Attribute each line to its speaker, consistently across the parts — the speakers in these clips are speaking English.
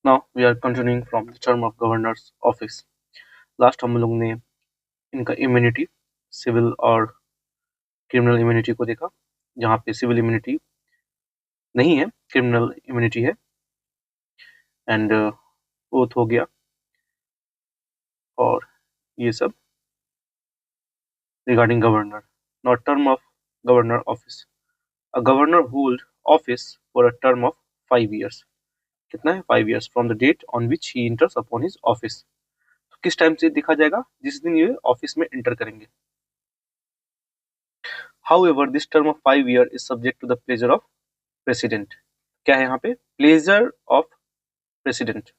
Speaker 1: Now we are continuing from the term of governor's office. Last हम लोग ने इनका इम्यूनिटी, सिविल और क्रिमिनल इम्यूनिटी को देखा, जहाँ पे सिविल इम्यूनिटी नहीं है, क्रिमिनल इम्यूनिटी है, एंड ओथ हो गया और ये सब regarding governor. Now term of governor office. A governor hold office for a term of 5 years. कितना है? 5 years from the date on which he enters upon his office. किस time से देखा जाएगा? जिस दिन ये ऑफिस में एंटर करेंगे. However, this term of 5 years is subject to the pleasure of president. क्या है यहाँ पे? Pleasure of president.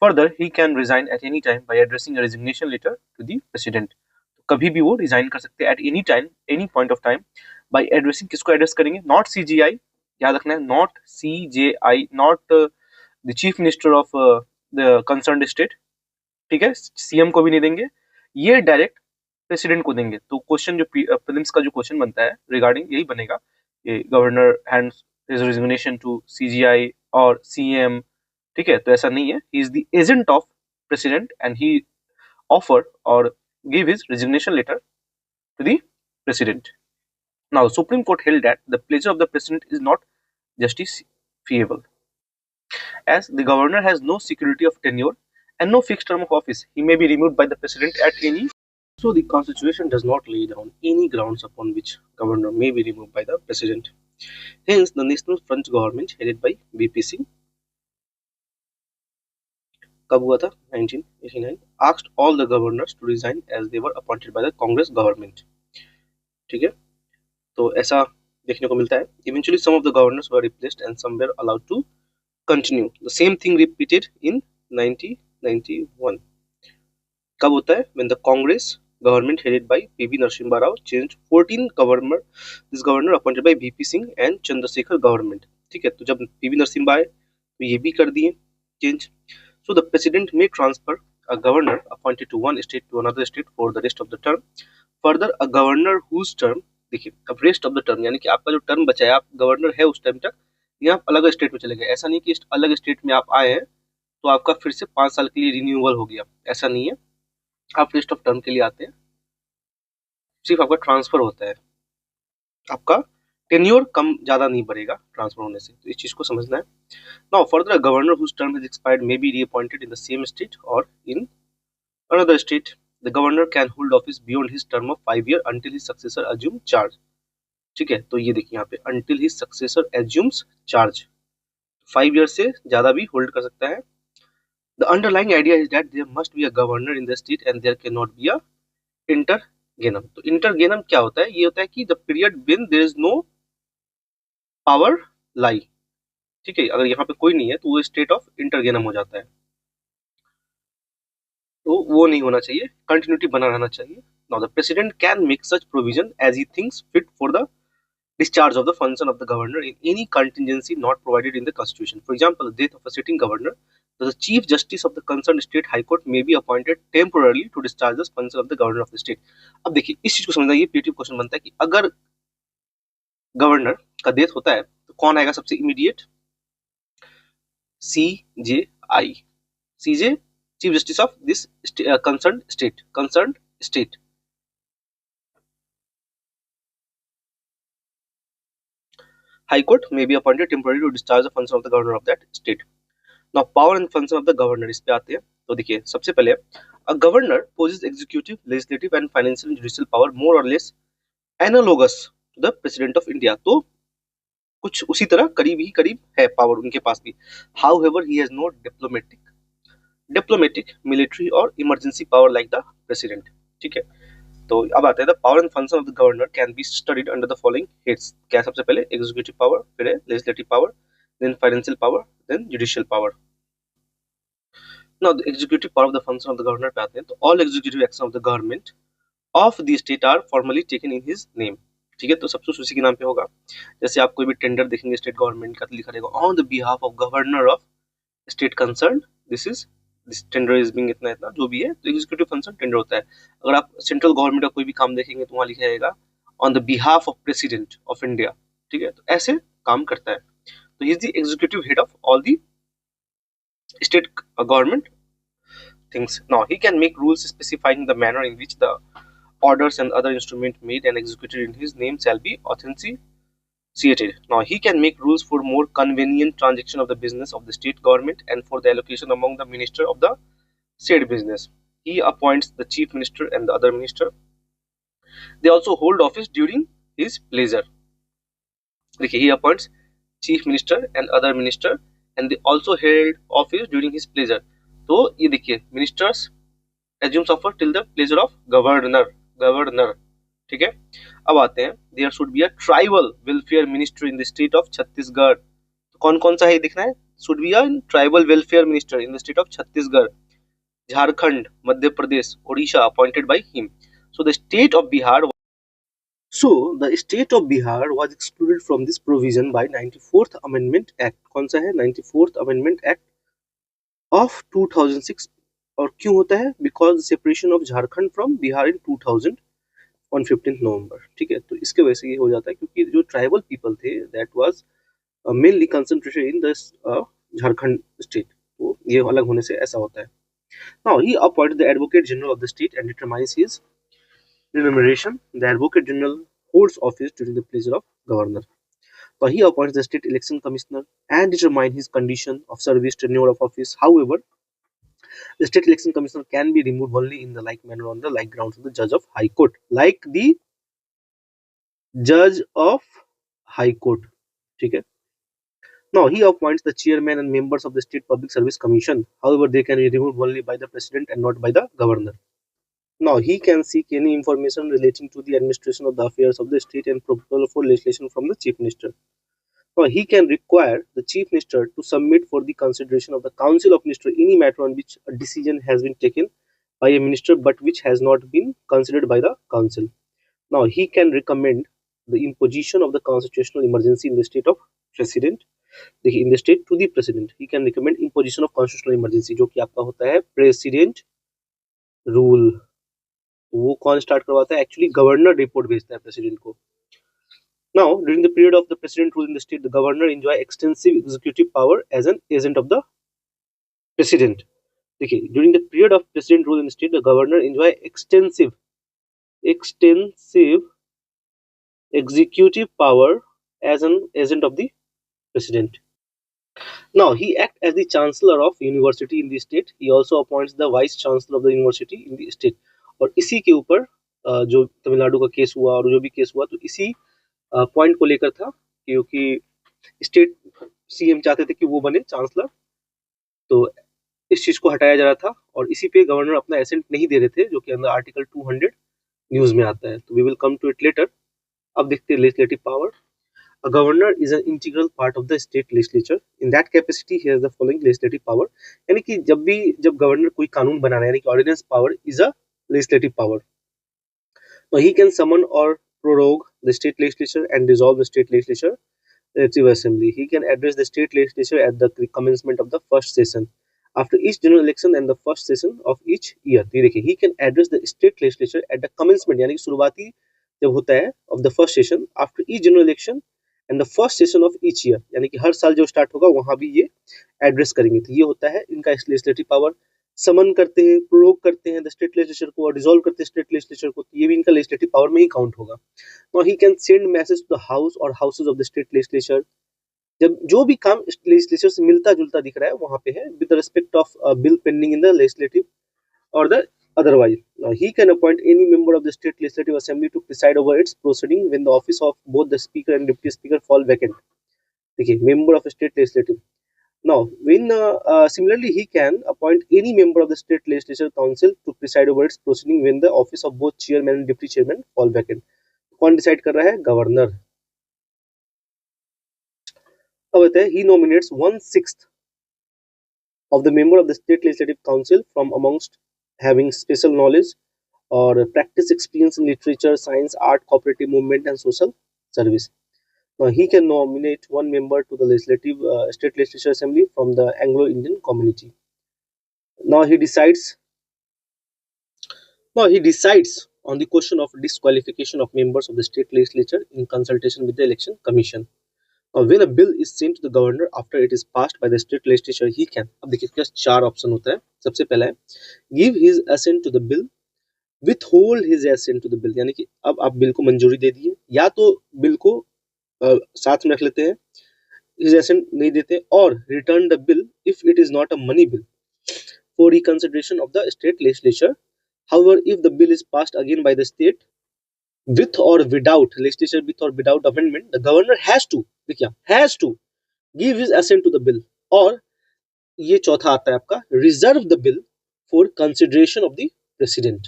Speaker 1: Further, he can resign at any time by addressing a resignation letter to the president. कभी भी वो resign कर सकते हैं at any time, any point of time by addressing. किसको एड्रेस करेंगे? Not CGI, याद रखना है, not CJI, not the chief minister of the concerned state. ठीक है, सीएम को भी नहीं देंगे, ये डायरेक्ट प्रेसिडेंट को देंगे. तो क्वेश्चन जो प्रीलिम्स का जो क्वेश्चन बनता है रिगार्डिंग यही बनेगा, ये governor hands his resignation to CGI और सीएम. ठीक है, तो ऐसा नहीं है, he is the agent of president and he offer और give his resignation letter to the president. Now supreme court held that the pleasure of the president is not justifiable as the governor has no security of tenure and no fixed term of office. He may be removed by the president at any. So the constitution does not lay down any grounds upon which governor may be removed by the president. Hence, the National Front government headed by BP Singh, कब हुआ था? 1989, asked all the governors to resign as they were appointed by the Congress government. ठीक है, तो ऐसा देखने को मिलता है. Eventually, some of the governors were replaced and some were allowed to continue. The same thing repeated in 1991. कब होता है? When the Congress government headed by P.V. Narasimha Rao changed 14 governor, this governor appointed by V.P. Singh and Chandrasekhar government. ठीक है, तो जब P.V. Narasimha आए तो ये भी कर दिए change. So the president may transfer a governor appointed to one state to another state for the rest of the term. Further, a governor whose term, देखिए अब रेस्ट ऑफ द टर्म यानी कि आपका जो टर्म बचा है, आप governor है उस टाइम तक, या आप अलग स्टेट में चले गए. ऐसा नहीं कि अलग स्टेट में आप आए हैं तो आपका फिर से 5 साल के लिए रिन्यूअल हो गया, ऐसा नहीं है. आप रेस्ट ऑफ टर्म के लिए आते हैं, सिर्फ आपका ट्रांसफर होता है, आपका टेन्योर कम ज्यादा नहीं बढ़ेगा ट्रांसफर होने से, तो इस चीज को समझना है. Now further, governor whose term has expired may be reappointed in the same state और in another state. The governor can hold office beyond his term of 5 years until his successor assume charge. ठीक है, तो ये देखिए यहाँ पे until his successor assumes charge, 5 years से ज्यादा भी होल्ड कर सकता है. The underlying idea is that there must be a governor in the state and there cannot be a intergenum. तो intergenum क्या होता है? ये होता है कि the period when there is no power lie. ठीक है, अगर यहाँ पे कोई नहीं है तो वो स्टेट ऑफ इंटरगेनम हो जाता है, तो वो नहीं होना चाहिए, कंटिन्यूटी बना रहना चाहिए. Now the president can make such provision as he thinks fit for the discharge of the function of the governor in any contingency not provided in the constitution. For example, the death of a sitting governor, the chief justice of the concerned state high court may be appointed temporarily to discharge the function of the governor of the state. अब देखिए इस चीज को समझना, ये पीटीव question बनता है कि अगर गवर्नर का डेथ होता है तो कौन आएगा सबसे immediate? CJI, CJ, chief justice of this concerned state. High Court may be appointed temporarily to discharge the function of the governor of that state. Now, power and function of the governor, इस पे आते हैं. तो देखिए सबसे पहले a governor possesses executive, legislative and financial and judicial power more or less analogous to the president of India. तो कुछ उसी तरह करीब ही करीब है पावर उनके पास भी. However, he has no diplomatic, military और emergency power like the president. ठीक है, तो अब आता है the power and function of the governor can be studied under the following heads. क्या? सबसे पहले एग्जीक्यूटिव पावर, फिर है legislative power, then financial power, then judicial power. Now the executive power of the function of the governor पे आते हैं. तो all executive action of the government of the state are formally taken in his name. ठीक है, तो सब कुछ उसी के नाम पे होगा. जैसे आप कोई भी टेंडर देखेंगे स्टेट गवर्नमेंट का, तो लिखा रहेगा on the behalf of governor of state concern, this tender is being इतना इतना, जो भी है. तो एग्जीक्यूटिव फंक्शन टेंडर होता है. अगर आप सेंट्रल गवर्नमेंट का कोई भी काम देखेंगे तो वहां लिखा जाएगा on the behalf of president of India. ठीक है, तो ऐसे काम करता है. तो ही is the executive head of all the state government things. Now he can make rules specifying the manner in which the orders and other instruments made and executed in his name shall be authenticated. Now he can make rules for more convenient transaction of the business of the state government and for the allocation among the minister of the state business. He appoints the chief minister and the other minister. They also hold office during his pleasure. Okay, he appoints chief minister and other minister and they also held office during his pleasure. तो ये देखिए ministers assumes offer till the pleasure of governor. ठीक है, अब आते हैं there should be a tribal welfare minister in the state of Chhattisgarh. तो कौन कौन सा है दिखना है, should be a tribal welfare minister in the state of Chhattisgarh, Jharkhand, Madhya Pradesh, Odisha appointed by him. So the state of Bihar was excluded from this provision by 94th Amendment Act. कौन सा है 94th Amendment Act of 2006. और क्यों होता है, because separation of Jharkhand from Bihar in 2000 on 15th November. ठीक है, तो इसके वजह से ये हो जाता है क्योंकि जो ट्राइबल पीपल थे that was mainly concentrated in this Jharkhand state, तो ये अलग होने से ऐसा होता है. Now he appointed the Advocate General of the state and determines his remuneration. The Advocate General holds office during the pleasure of governor. So he appoints the state election commissioner and determines his condition of service, tenure of office. However, the state election commissioner can be removed only in the like manner on the like grounds of the judge of high court, like the judge of high court. ठीक है. Now he appoints the chairman and members of the state public service commission. However, they can be removed only by the president and not by the governor. Now he can seek any information relating to the administration of the affairs of the state and propose for legislation from the chief minister. Now he can require the chief minister to submit for the consideration of the council of minister any matter on which a decision has been taken by a minister but which has not been considered by the council. Now he can recommend the imposition of the constitutional emergency in the state of president. देखिए in the state to the president he can recommend imposition of constitutional emergency, जो कि आपका होता है president rule. वो कौन start करवाता है, एक्चुअली गवर्नर रिपोर्ट भेजता है प्रेसिडेंट को. Now during the period of the president rule in the state, the governor enjoy extensive executive power as an agent of the president. देखिए during the period of president rule in the state, the governor enjoy extensive executive power as an agent of the president. Now he acts as the chancellor of university in the state. He also appoints the vice chancellor of the university in the state. और इसी के ऊपर जो तमिलनाडु का case हुआ और जो भी केस हुआ, तो इसी पॉइंट को लेकर था, क्योंकि स्टेट सीएम चाहते थे कि वो बने चांसलर, तो इस चीज को हटाया जा रहा था और इसी पे गवर्नर अपना एसेंट नहीं दे रहे थे, जो कि अंदर आर्टिकल 200 न्यूज में आता है. तो we will come to it later. अब देखते हैं legislative power. A governor is an integral part of the state legislature. In that capacity, he has the following legislative power. यानी कि जब गवर्नर कोई कानून बना रहा है, यानी कि ordinance power is a legislative power. Now he can summon or prorogue the state legislature and dissolve the state legislature relative assembly. He can address the state legislature at the commencement of the first session after each general election and the first session of each year. तो ये देखिए, he can address the state legislature at the commencement, यानी कि शुरुआती जब होता है of the first session after each general election and the first session of each year, यानी कि हर साल जो स्टार्ट होगा वहां भी ये एड्रेस करेंगे. तो ये होता है इनका लेजिस्लेटिव पावर. समन करते हैं, प्रोरोग करते हैं द स्टेट लेजिस्लेचर को और डिसॉल्व करते हैं स्टेट लेजिस्लेचर को, तो ये भी इनका लेजिस्लेटिव पावर में ही काउंट होगा. Now he can send message to the house और houses of the state legislature. जब जो भी काम लेजिस्लेचर से मिलता जुलता दिख रहा है वहां पे है, with respect of bill pending in the legislative और the otherwise. Now he can appoint any member of the state legislative assembly to preside over its proceeding when the office of both the speaker and deputy speaker fall vacant. देखिए, member of the state legislative. Now, when similarly he can appoint any member of the state legislature council to preside over its proceeding when the office of both chairman and deputy chairman fall vacant. कौन decide कर रहा है, governor. अब होता है he nominates 1/6 of the member of the state legislative council from amongst having special knowledge or practice experience in literature, science, art, cooperative movement and social service. Now he can nominate one member to the legislative state legislature assembly from the Anglo-Indian community. Now he decides on the question of disqualification of members of the state legislature in consultation with the election commission. When a bill is sent to the governor after it is passed by the state legislature, he can, अब देखिए इसके 4 option होता है। सबसे पहला है give his assent to the bill, withhold his assent to the bill, यानी कि अब आप बिल को मंजूरी दे दिए, या तो बिल को साथ में रख लेते हैं, हिज असेंट नहीं देते, और return the bill if it is not a money bill for reconsideration of the state legislature. However, if the bill is passed again by the state with or without legislature, with or without amendment, the governor has to, देखिए has to give his assent to the bill, और ये चौथा आता है आपका reserve the bill for consideration of the president.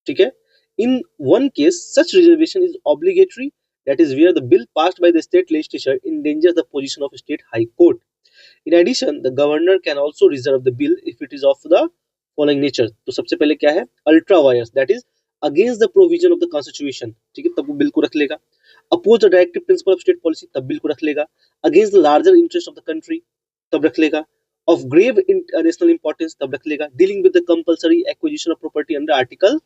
Speaker 1: ठीक है, in one case such reservation is obligatory, that is where the bill passed by the state legislature endangers the position of state high court. In addition, the governor can also reserve the bill if it is of the following nature. तो सबसे पहले क्या है, ultra vires, that is against the provision of the constitution, ठीक है, तब वो bill को रख लेगा। Oppose the directive principle of state policy, तब बिल को रख लेगा। Against the larger interest of the country, तब रख लेगा। ऑफ ग्रेव नेशनल इंपॉर्टेंस, तब रख लेगा। Dealing with the compulsory acquisition of property under article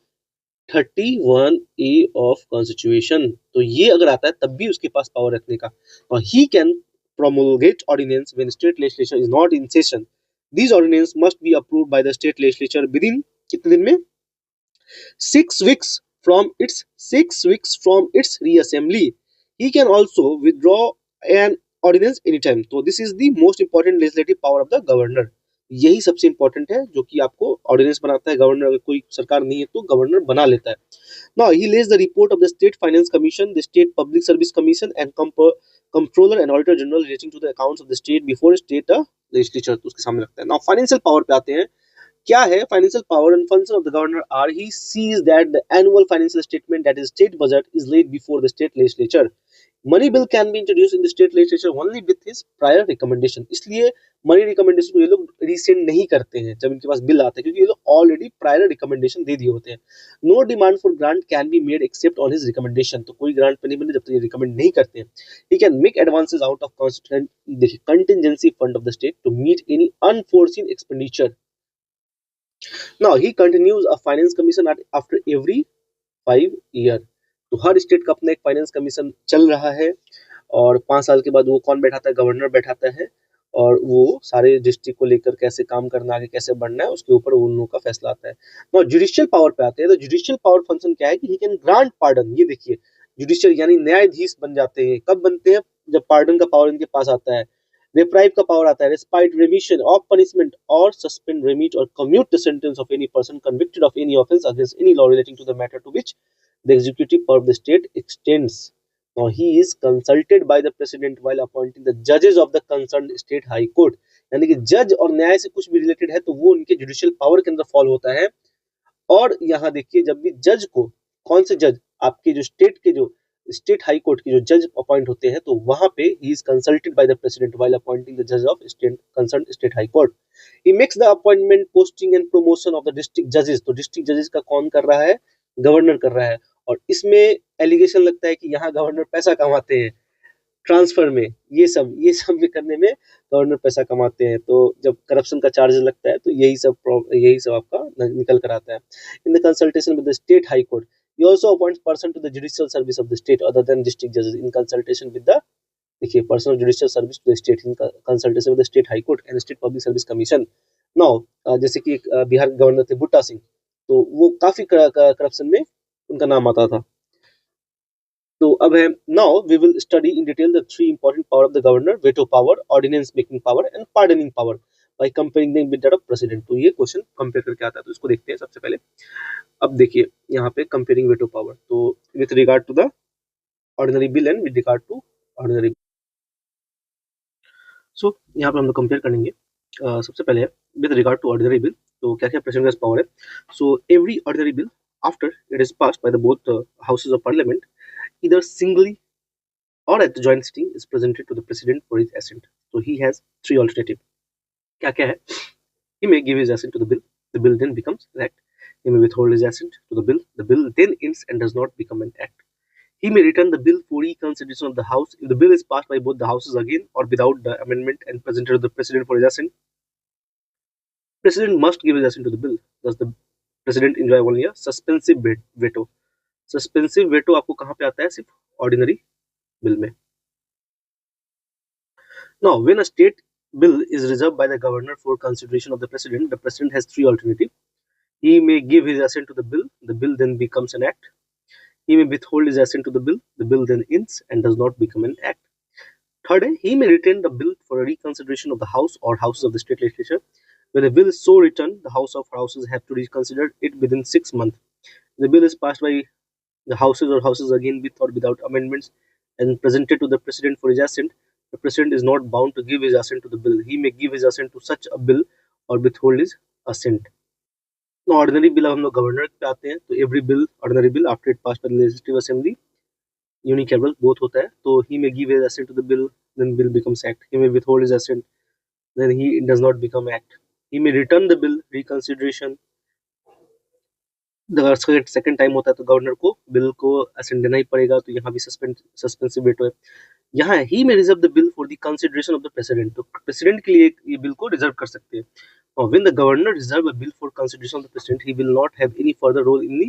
Speaker 1: 31A of constitution, तो ये अगर आता है तब भी उसके पास पावर रखने का। और ही can promulgate ordinance when state legislature is not in session. These ordinance must be approved by the state legislature within कितने दिन में, 6 weeks from its reassembly. He can also withdraw an ordinance anytime. तो this is the most important legislative power of the governor. यही सबसे important है जो कि आपको ऑर्डिनेंस बनाता है गवर्नर। अगर कोई सरकार नहीं है तो गवर्नर बना लेता है। Now he lays the report of the State Finance Commission, the State Public Service Commission, and Comptroller and Auditor General relating to the accounts of the state before state legislature, तो उसके सामने रखता है। Now financial power पे आते हैं। क्या है financial power and function of the governor are, he sees that the annual financial statement that is state budget is laid before the state legislature. Money bill can be introduce in the state legislature only with his prior recommendation. इसलिए money recommendation को ये लोग resend नहीं करते हैं जब इनके पास bill आता है, क्योंकि ये लोग ऑलरेडी प्रायर रिकमेंडेशन दे दिए होते हैं। No demand for grant can be made except on his recommendation, तो कोई ग्रांट पे नहीं बने जब तक ये रिकमेंड नहीं करते हैं। He can make advances out of constituent, देखिए contingency fund of the state to meet any unforeseen expenditure. Now he continues a finance commission after every 5 year. तो हर स्टेट का अपना एक फाइनेंस कमीशन चल रहा है, और 5 साल के बाद वो कौन बैठाता है, गवर्नर बैठाता है, और वो सारे डिस्ट्रिक्ट को लेकर कैसे काम करना, आगे कैसे बढ़ना है, उसके ऊपर उन लोगों का फैसला आता है। तो जुडिशियल पावर पे आते हैं। तो जुडिशियल पावर फंक्शन क्या है कि ही कैन ग्रांट पार्डन। ये देखिए जुडिशियल यानी न्यायाधीश बन जाते हैं। कब बनते हैं, जब पार्डन का पावर इनके पास आता है। रेप्राइव का पावर आता है, रेस्पाइट, रेमिशन ऑफ पनिशमेंट और सस्पेंड, रेमिट और commute the sentence of any person convicted of any offence against any law relating to the matter to which the executive power of the state extends. Now he is consulted by the president while appointing the judges of the concerned state high court. यानी कि जज और न्याय से कुछ भी related है तो वो उनके जुडिशियल पावर के अंदर फॉल होता है। और यहाँ देखिए जब भी जज को, कौन से जज, आपके जो स्टेट के जो स्टेट हाई कोर्ट के जो जज अपॉइंट होते हैं, तो वहां पे he is consulted by the president while appointing the जज of state concern state high court. He makes the appointment, posting and promotion of the district जजेस। तो डिस्ट्रिक्ट जजेस का कौन कर रहा है, गवर्नर कर रहा है। और इसमें एलिगेशन लगता है कि यहाँ गवर्नर पैसा कमाते हैं ट्रांसफर में, ये सब भी करने में गवर्नर पैसा कमाते हैं। तो जब करप्शन का चार्ज लगता है तो यही सब आपका निकल कर आता है। In the consultation with the state high court, he also appoints person to the judicial service of the state other than district judges in consultation with the, देखिए person of judicial service to the state in consultation with the state high court and state public service commission. Now जैसे कि बिहार के governor थे बुट्टा सिंह, तो वो काफी corruption में उनका नाम आता था। तो अब है, now we will study in detail the 3 important power of the governor, veto power, ordinance making power and pardoning power by comparing them with that of president. तो ये क्वेश्चन कंपेयर करके आता है, तो इसको देखते हैं सबसे पहले। अब देखिए यहाँ पे कंपेयरिंग वेटो पावर, तो with regard to the ordinary bill and with regard to ordinary, so यहाँ पे हम लोग कंपेयर करेंगे। सबसे पहले है with regard to ordinary bill, तो क्या क्या प्रेसिडेंट का पावर है। So every ordinary bill after it is passed by the both houses of parliament either singly or at the joint sitting is presented to the president for his assent. So he has 3 alternative. क्या क्या है, he may give his assent to the bill then becomes an act. He may withhold his assent to the bill then ends and does not become an act. He may return the bill for reconsideration of the house if the bill is passed by both the houses again or without the amendment and presented to the president for his assent. President must give his assent to the bill. Thus the president enjoy only a suspensive veto. Suspensive veto आपको कहाँ पे आता है, सिर्फ ordinary bill में। Now, when a state bill is reserved by the governor for consideration of the president has three alternatives. He may give his assent to the bill then becomes an act. He may withhold his assent to the bill then ends and does not become an act. Third, he may retain the bill for a reconsideration of the House or Houses of the state legislature. When a bill is so returned, the House of Houses have to reconsider it within 6 months. The bill is passed by the Houses or Houses again with or without amendments and presented to the President for his assent. The President is not bound to give his assent to the bill. He may give his assent to such a bill or withhold his assent. Ordinary bill अब हम लोग governor पे आते हैं, तो every bill ordinary bill after it pass by the legislative assembly unicameral both होता है, तो he may give his assent to the bill then bill becomes act. He may withhold his assent then he does not become act. He may return the bill reconsideration. अगर second time होता है तो governor को bill को ascent देना ही पड़ेगा, तो यहाँ भी सस्पेंसिव वेटो है. यहाँ ही में reserve the bill for the consideration of the president, तो प्रेसिडेंट के लिए ये बिल को रिजर्व कर सकते हैं. When the governor reserve a bill for consideration of the president, he will not have any further role in the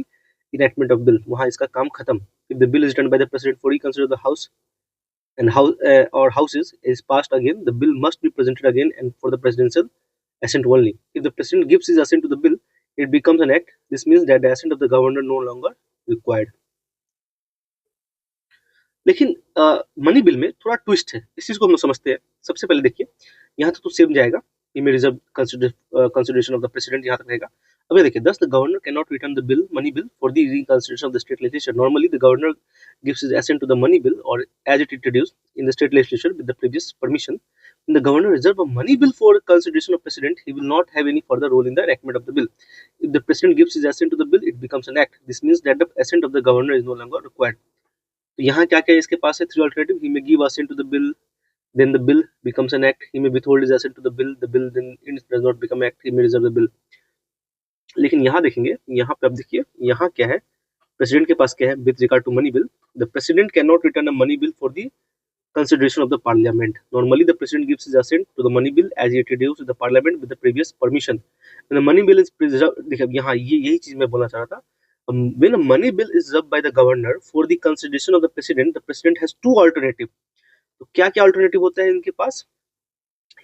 Speaker 1: enactment of bill. वहाँ इसका काम खत्म. If the bill is done by the president for reconsider the house and or houses is passed again, the bill must be presented again and for the presidential assent only. If the president gives his assent to the bill, it becomes an act. This means that the assent of the governor no longer required. लेकिन money bill में थोड़ा twist है, इस चीज को हम लोग समझते हैं. सबसे पहले देखिए, यहाँ तक तो सेम जाएगा. He may reserve consideration of the president, यहाँ तक रहेगा. अब ये देखिए, thus the governor cannot return the bill, money bill, for the reconsideration of the state legislature. Normally, the governor gives his assent to the money bill or as it introduced in the state legislature with the previous permission. When the governor reserve a money bill for consideration of president, he will not have any further role in the enactment of the bill. If the president gives his assent to the bill, it becomes an act. This means that the assent of the governor is no longer required. तो यहाँ क्या क्या इसके पास है, three alternative. He may give assent to the bill, then the bill becomes an act. He may withhold his assent to the bill then it does not become act. He may reserve the bill. लेकिन यहाँ देखेंगे, यहाँ पे आप देखिए, यहाँ क्या है, प्रेसिडेंट के पास क्या है with regard to money bill. The president can not return a money bill for the consideration of the parliament. Normally the president gives his assent to the money bill as he introduced to the parliament with the previous permission. When the money bill is preserved, देखिए यहाँ यही चीज मैं बोलना चाह रहा था. When a money bill is reserved by the governor for the consideration of the president has two alternatives. तो क्या क्या अल्टरनेटिव होता है इनके पास?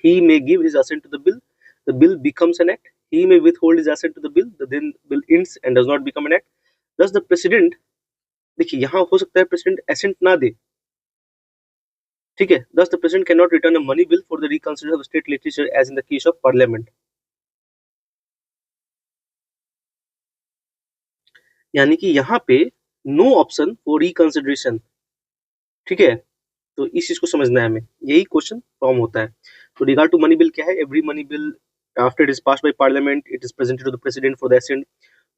Speaker 1: He may give his assent to the bill becomes an act. He may withhold his assent to the then bill ends and does not become an act. Thus the president, देखिए यहाँ हो सकता है president accent ना दे, ठीक है. Thus the president cannot return a money bill for the reconsideration of the state legislature as in the case of parliament. यानी कि यहाँ पे नो ऑप्शन फॉर रिकंसिडरेशन, ठीक है. तो इस चीज को समझना है हमें, यही क्वेश्चन फॉर्म होता है. तो रिगार्ड टू मनी बिल क्या है, every money bill after it is passed by parliament it is presented to the president for the assent.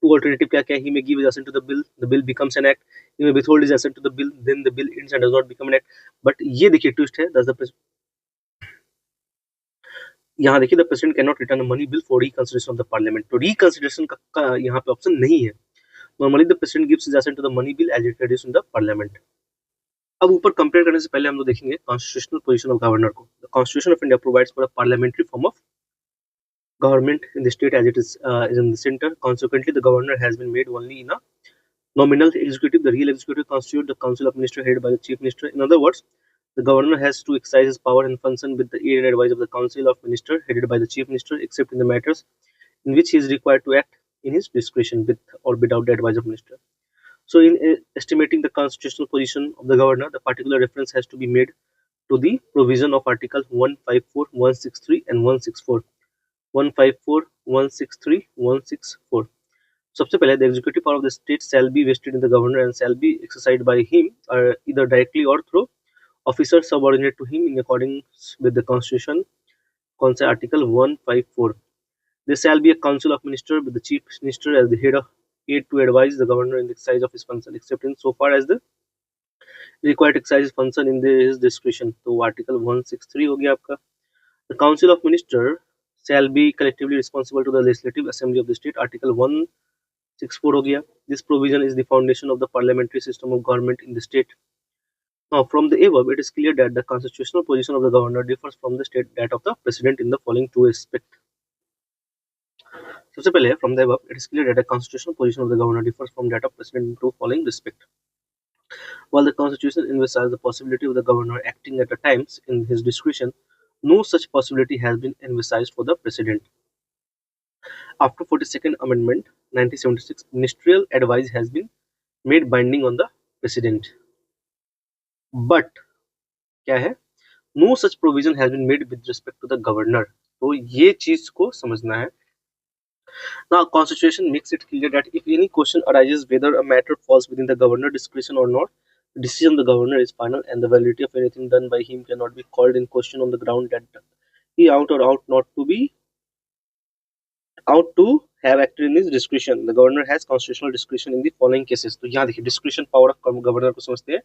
Speaker 1: Two alternative क्या क्या है, he may give his assent to the bill becomes an act. He may withhold his assent to the bill then the bill ends and does not become an act. But ये देखिए twist है, यहाँ देखिए, the president can not return a money bill for reconsideration of the parliament. तो reconsideration का यहाँ पे option नहीं है. Normally the president gives his assent to the money bill as introduced in the parliament. अब ऊपर कंपेयर करने से पहले हम लोग देखेंगे कॉन्स्टिट्यूशनल पोजीशन ऑफ गवर्नर को. The constitution of India provides for a parliamentary form of government in the state as it is in the center. Consequently, the governor has been made only in a nominal executive. The real executive constitutes the council of ministers headed by the chief minister. In other words, the governor has to exercise his power and function with the aid and advice of the council of ministers headed by the chief minister, except in the matters in which he is required to act in his discretion with or without the advice of minister. So, in estimating the constitutional position of the governor, the particular reference has to be made to the provision of Article 154, 163, and 164. 154, 163, 164. सबसे पहले, the executive power of the state shall be vested in the governor and shall be exercised by him either directly or through officers subordinate to him in accordance with the constitution. कौन सा article 154. There shall be a council of ministers with the chief minister as the head to advise the governor in the exercise of his function, except in so far as the required exercise function in his discretion. तो article 163 हो गया आपका. The council of ministers shall be collectively responsible to the legislative assembly of the state. Article 164 हो गया. This provision is the foundation of the parliamentary system of government in the state. Now, from the above, it is clear that the constitutional position of the governor differs from the state that of the president in the following two aspects. सबसे पहले, from the above, it is clear that the constitutional position of the governor differs from that of president in two following respect. While the constitution envisages the possibility of the governor acting at times in his discretion No such possibility has been envisaged for the president. After 42nd Amendment 1976, ministerial advice has been made binding on the president. But क्या है, no such provision has been made with respect to the governor. तो ये चीज को समझना है. Now, Constitution makes it clear that if any question arises whether a matter falls within the governor discretion or not, the decision of the governor is final, and the validity of anything done by him cannot be called in question on the ground that he ought or ought not to be out to have acted in his discretion. The governor has constitutional discretion in the following cases. तो यहाँ देखिए discretion power of governor को समझते हैं.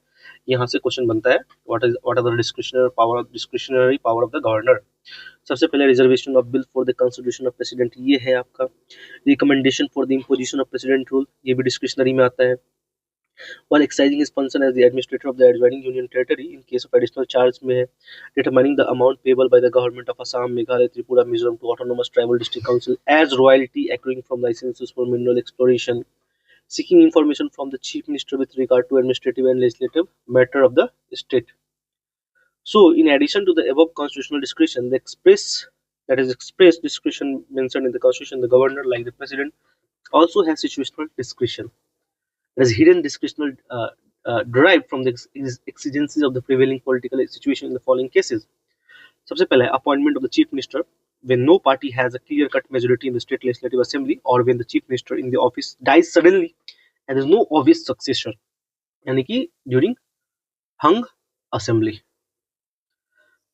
Speaker 1: यहाँ से question बनता है what are the discretionary power of the governor. सबसे पहले reservation of bill for the constitution of president, ये है आपका. Recommendation for the imposition of president rule, ये भी डिस्क्रिशनरी में आता है. while exercising his function as the administrator of the adjoining union territory in case of additional charge में है. determining the amount payable by the government of Assam, Meghalaya, Tripura, Mizoram to autonomous tribal district council as royalty accruing from licenses for mineral exploration. seeking information from the chief minister with regard to administrative and legislative matter of the state. So, in addition to the above constitutional discretion, the express discretion mentioned in the constitution, the governor, like the president, also has situational discretion. There is hidden discretional derived from the exigencies of the prevailing political situation in the following cases. सबसे पहला है appointment of the chief minister when no party has a clear-cut majority in the state legislative assembly, or when the chief minister in the office dies suddenly and there is no obvious successor, यानी कि during hung assembly.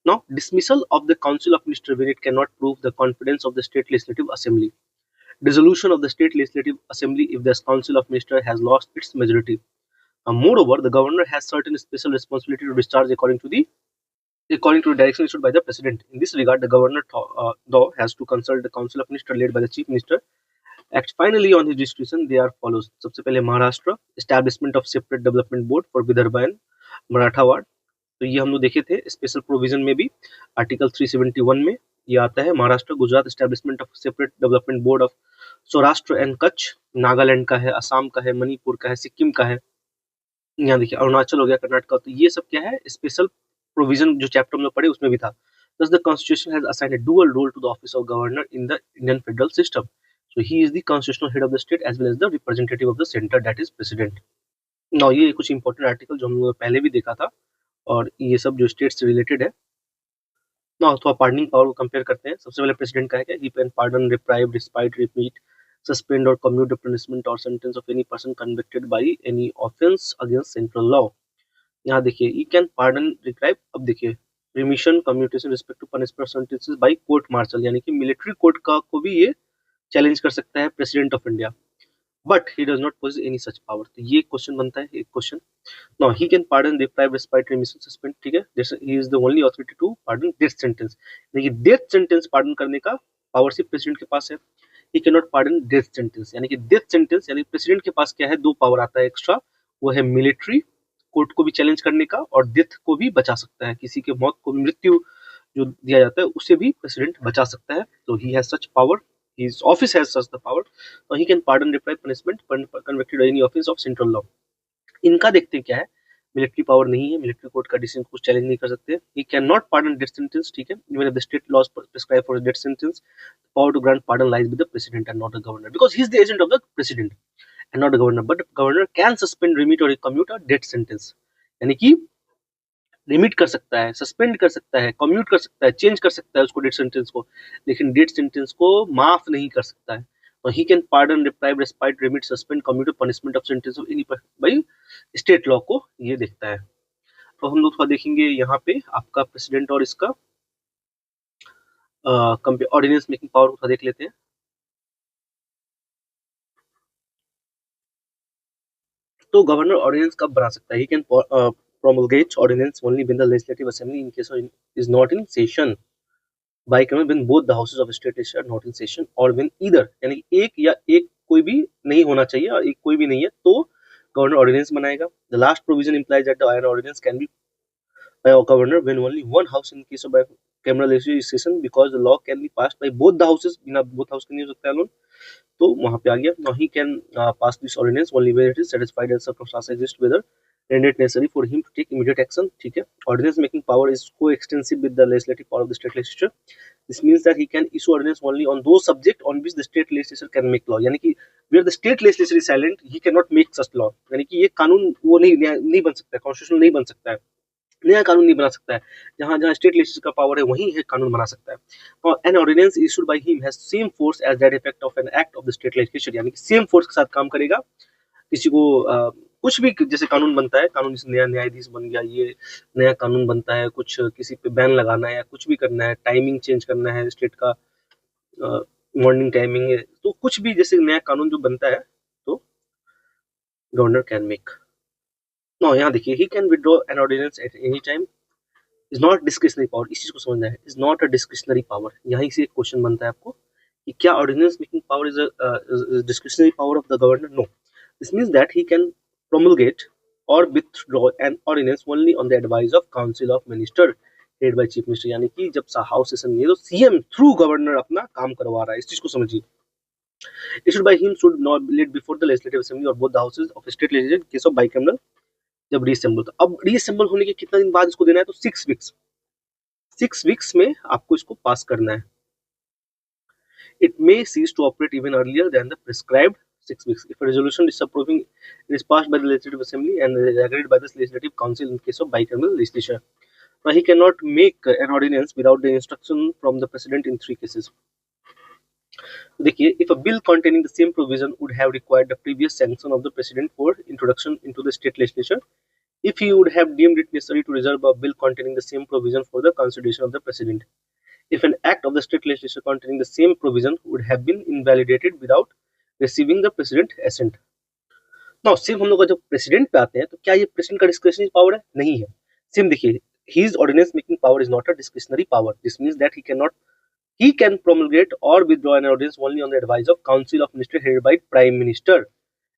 Speaker 1: Now, dismissal of the council of ministers when it cannot prove the confidence of the state legislative assembly. Dissolution of the state legislative assembly if the council of ministers has lost its majority. Moreover, the governor has certain special responsibility to discharge according to the direction issued by the president. In this regard, the governor though has to consult the council of ministers led by the chief minister. Act finally on his discretion. They are follows. सबसे पहले Maharashtra, establishment of separate development board for Vidarbha and Marathwada. तो ये हम लोग देखे थे special provision में भी, आर्टिकल 371 में ये आता है. Maharashtra, Gujarat, establishment of separate development board of Saurashtra and Kutch, Nagaland का है, असम का है, मणिपुर का है, सिक्किम का है. यहाँ देखिए अरुणाचल हो गया, कर्नाटक. तो ये सब क्या है, स्पेशल प्रोविजन जो चैप्टर में पढ़े उसमें भी था. Thus, the Constitution has assigned a dual role to the office of governor in the Indian federal system. So he is the constitutional head of the state as well as the representative of the center, that is president. Now, ये कुछ important article जो हम लोग पहले भी देखा था और ये सब जो स्टेट से रिलेटेड है. ना तो पार्डनिंग पावर को कंपेयर करते हैं. सबसे पहले प्रेसिडेंट का है क्या, he can pardon, reprieve, despite, repeat, suspend और कम्यूट द पनिशमेंट और sentence of any person convicted by any offence against central law. यहाँ देखिए ही कैन पार्डन, रिप्राइव. अब देखिए remission, commutation respect to punishment sentences by court martial, यानी कि military court का को भी ये चैलेंज कर सकता है president of India. But he does not possess any such power. तो ये क्वेश्चन बनता है, एक question. Now he can pardon, deprive, respite, remission, suspend. ठीक है, he is the only authority to pardon death sentence. देखिए डेथ सेंटेंस पार्डन करने का पावर सिर्फ प्रेसिडेंट के पास है. he cannot pardon death sentence, यानी कि डेथ सेंटेंस, यानी प्रेसिडेंट के पास क्या है, दो पावर आता है एक्स्ट्रा. वो है मिलिट्री कोर्ट को भी चैलेंज करने का और डेथ को भी बचा सकता है. किसी के मौत को, मृत्यु जो दिया जाता है उसे भी प्रेसिडेंट बचा सकता है. तो he has such power. His office has such the power. Now he can pardon, deprive, punishment, convicted of any offense of central law. इनका देखते हैं क्या है, मिलिट्री पावर नहीं है, मिलिट्री कोर्ट का डिसीजन कुछ चैलेंज नहीं कर सकते. He can not pardon death sentence. ठीक है, even if the state laws prescribe for death sentence, power to grant pardon lies with the president and not the governor, because he is the agent of the president and not the governor. But governor can suspend, remit और commute a death sentence, यानी कि remit कर सकता है, suspend कर सकता है, commute कर सकता है, चेंज कर सकता है उसको डेथ सेंटेंस को, लेकिन डेथ सेंटेंस को माफ नहीं कर सकता है. तो ही can pardon, deprive, respite, remit, suspend, commute punishment of sentence of any by state law को ये देखता है. तो हम लोग थोड़ा देखेंगे यहाँ पे आपका प्रेसिडेंट और इसका ऑर्डिनेंस मेकिंग पावर को देख लेते हैं. तो गवर्नर ऑर्डिनेंस कब बना सकता है, ही can promulgate ordinance only when the legislative assembly in case of is not in session, by when both the houses of state are not in session, or when either, यानी एक या एक कोई भी नहीं होना चाहिए और एक कोई भी नहीं है तो गवर्नर ऑर्डिनेंस बनाएगा. The last provision implies that the iron ordinance can be by a governor when only one house in case of bicameral legislation, because the law can be passed by both the houses. बिना both house के नहीं हो सकता है loan, तो वहां पे आ गया. Now he can pass this ordinance only when it is satisfied and circumstances exist whether rendered necessary for him to take immediate action. ठीक है, ordinance making power is co-extensive with the legislative power of the state legislature. This means that he can issue ordinance only on those subject on which the state legislature can make law. यानी कि where the state legislature is silent, he cannot make such law. यानी कि ये कानून वो नहीं बन सकता है, कॉन्स्टिट्यूशन नहीं बन सकता है, नया कानून नहीं बना सकता है. जहां जहां स्टेट लेजिस्लेचर का पावर है वहीं है कानून बना सकता है. और an ordinance issued by him has same force as that effect of an act of the state legislature. यानी कि सेम फोर्स के साथ काम करेगा. किसी को कुछ भी जैसे कानून बनता है, कानून नया न्यायाधीश बन गया, ये नया कानून बनता है, कुछ किसी पे बैन लगाना है या कुछ भी करना है, टाइमिंग चेंज करना है स्टेट का, मॉर्निंग टाइमिंग है, तो कुछ भी जैसे नया कानून जो बनता है तो गवर्नर कैन मेक. नो यहाँ देखिए, he can withdraw an ordinance at any time. Is not discretionary power. इस चीज को समझना है, is not a discretionary power. यहीं से एक क्वेश्चन बनता है आपको कि क्या ordinance making power is a discretionary power of the governor. No, this means that he can promulgate or withdraw an ordinance only on the advice of council of minister headed by chief minister. यानी कि जब house session नहीं है तो CM through governor अपना काम करवा रहा है. इस चीज को समझिए. issued by him should not be laid before the legislative assembly or both the houses of state legislature in case of bicameral. जब रीअसेंबल, तो अब रीअसेंबल होने के कितना दिन बाद इसको देना है, तो 6 वीक्स. 6 वीक्स में आपको इसको पास करना है. It may cease to operate even earlier than the prescribed 6 weeks if a resolution disapproving is passed by the legislative assembly and is agreed by the legislative council in case of bicameral legislation. Now he cannot make an ordinance without the instruction from the president in 3 cases. देखिए, if a bill containing the same provision would have required the previous sanction of the president for introduction into the state legislature, if he would have deemed it necessary to reserve a bill containing the same provision for the consideration of the president, if an act of the state legislature containing the same provision would have been invalidated without receiving the president assent. Now सिर्फ हम लोग जब president पे आते हैं तो क्या ये प्रेसिडेंट का डिस्क्रिशनरी पावर है? नहीं है. सिर्फ देखिए, his ordinance making power is not a discretionary power. This means that he can promulgate or withdraw an ordinance only on the advice of council of minister headed by prime minister.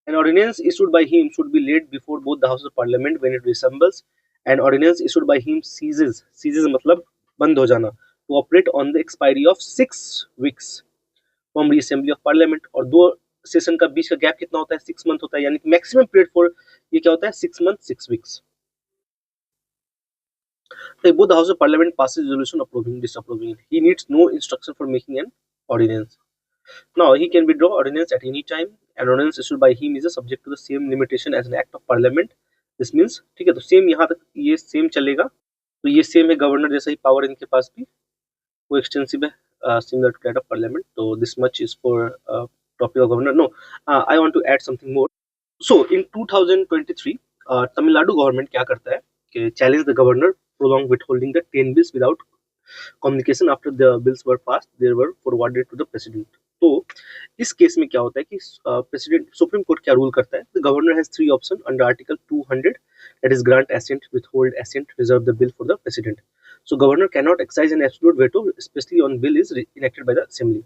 Speaker 1: An ordinance issued by him should be laid before both the houses of parliament when it resembles. An ordinance issued by him ceases मतलब बंद हो जाना, to operate on the expiry of 6 weeks from reassembly of parliament. और 2 session का बीच का gap कितना होता है? 6 मंथ होता है. यानी कि मैक्सिमम पीरियड फॉर ये क्या होता है? 6 month 6 weeks. So both the House of Parliament passes resolution approving, disapproving. He needs no instruction for making an ordinance. Now he can withdraw ordinance at any time. An ordinance issued by him is subject to the same limitation as an act of parliament. This means, ठीक है, तो same यहाँ तक ये same चलेगा. तो ये same है, गवर्नर जैसा ही पावर इनके पास भी, वो एक्सटेंसिव है, similar to that of parliament. So this much is for topic of governor. No, I want to add something more. So in 2023, Tamil Nadu government क्या करता है कि challenge the governor prolong withholding the 10 bills without communication after the bills were passed, they were forwarded to the president. तो इस case में क्या होता है कि प्रेसिडेंट, सुप्रीम कोर्ट क्या रूल करता है? The governor has 3 options under Article 200, that is grant assent, withhold assent, reserve the bill for the president. So governor cannot exercise an absolute veto, especially on bill is enacted by the assembly.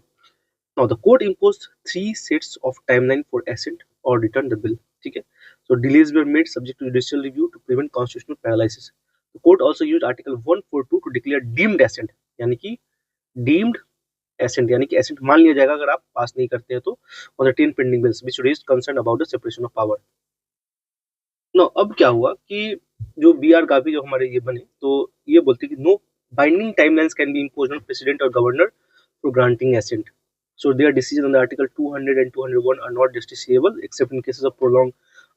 Speaker 1: Now the court imposed 3 sets of timeline for assent or return the bill. ठीक है, so delays were made subject to judicial review to prevent constitutional paralysis. The court also used Article 142 to declare deemed assent, यानी कि deemed assent यानी कि assent मान लिया जाएगा अगर आप पास नहीं करते हैं तो, on the 10 pending bills which raised concern about the separation of power. Now अब क्या हुआ कि जो BR गावी जो हमारे ये बने, तो ये बोलते कि no binding timelines can be imposed on president or governor for granting assent. So their decision on the Article 200 and 201 are not justiciable except in cases of prolonged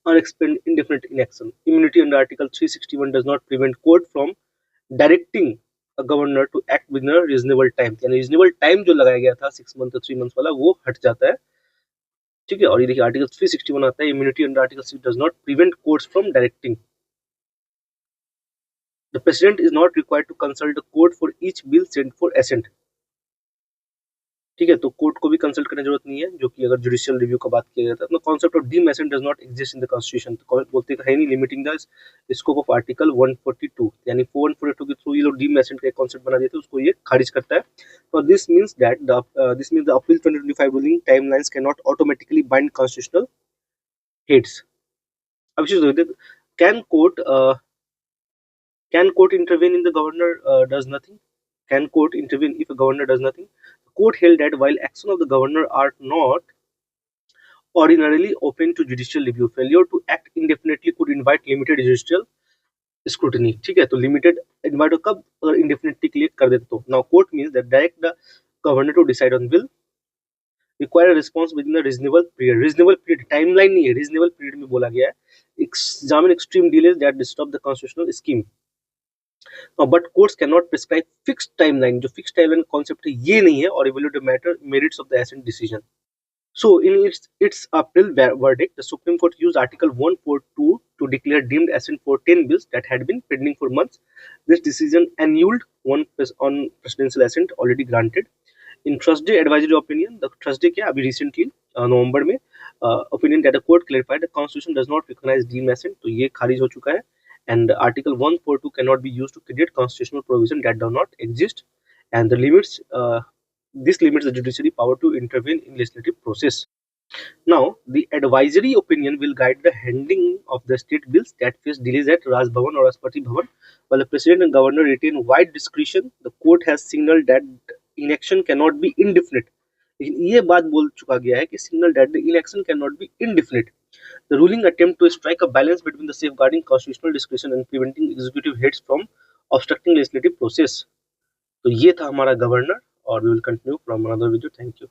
Speaker 1: unexplained indefinite inaction. Immunity under Article 361 does not prevent court from directing a governor to act within a reasonable time. यानी reasonable time जो लगाया गया था 6 month 3 months वाला, वो हट जाता है. ठीक है, और ये देखिए आर्टिकल 361 आता है, immunity under Article 6 does not prevent courts from directing. The president is not required to consult the court for each bill sent for assent. ठीक है, तो कोर्ट को भी कंसल्ट करने की जरूरत नहीं है, जो कि अगर जुडिशियल रिव्यू का बात किया जाता है. तो concept of deemed assent does not exist in the constitution. तो बोलते हैं नहीं limiting the scope of article 142, यानी 142 के थ्रू ये लोग डीम्ड एसेंट का कॉन्सेप्ट बना देते हैं, उसको ये खारिज करता है. तो this means that the appeal 2025 ruling timelines can not automatically bind constitutional heads. अब can court intervene in the governor does nothing. Can court intervene if a governor does nothing? The court held that while action of the governor are not ordinarily open to judicial review. Failure to act indefinitely could invite limited judicial scrutiny. ठीक है, तो limited invite कब अगर indefinitely के लिए कर देते तो. Now court means that direct the governor to decide on will require a response within a reasonable period. Reasonable period timeline नहीं है, reasonable period में बोला गया है. Examine extreme delays that disturb the constitutional scheme. But courts cannot prescribe fixed timeline. जो fixed timeline concept है ये नहीं है, और evaluate the merits of the assent decision. So in its April verdict, the Supreme Court used Article 142 to declare deemed assent for 10 bills that had been pending for months. This decision annulled one on presidential assent already granted. In Thursday advisory opinion, the Thursday क्या अभी recently नवंबर में opinion that the court clarified the constitution does not recognize deemed assent, तो ये खारिज हो चुका है. And Article 142 cannot be used to create constitutional provision that do not exist, and the limits this limits the judiciary power to intervene in legislative process. Now, the advisory opinion will guide the handling of the state bills that face delays at Raj Bhavan or Rashtrapati Bhavan. While the president and governor retain wide discretion, the court has signaled that inaction cannot be indefinite. लेकिन ये बात बोल चुका गया है कि signal that the inaction cannot be indefinite. The ruling attempt to strike a balance between the safeguarding constitutional discretion and preventing executive heads from obstructing legislative process. तो ये था हमारा गवर्नर, और we will continue from another video. Thank you.